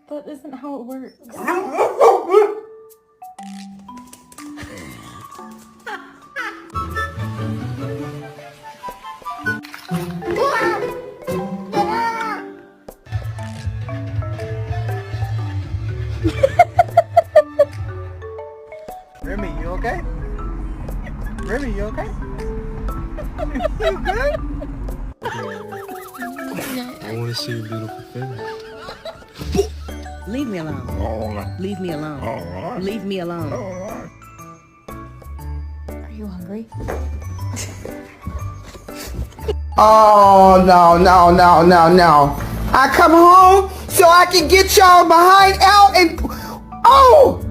That isn't how it works. Remy, you okay? Remy, you okay? You good? I want to see your beautiful face. Leave me alone. Leave me alone. Leave me alone. Are you hungry? Oh, no. I come home so I can get y'all behind out and... Oh!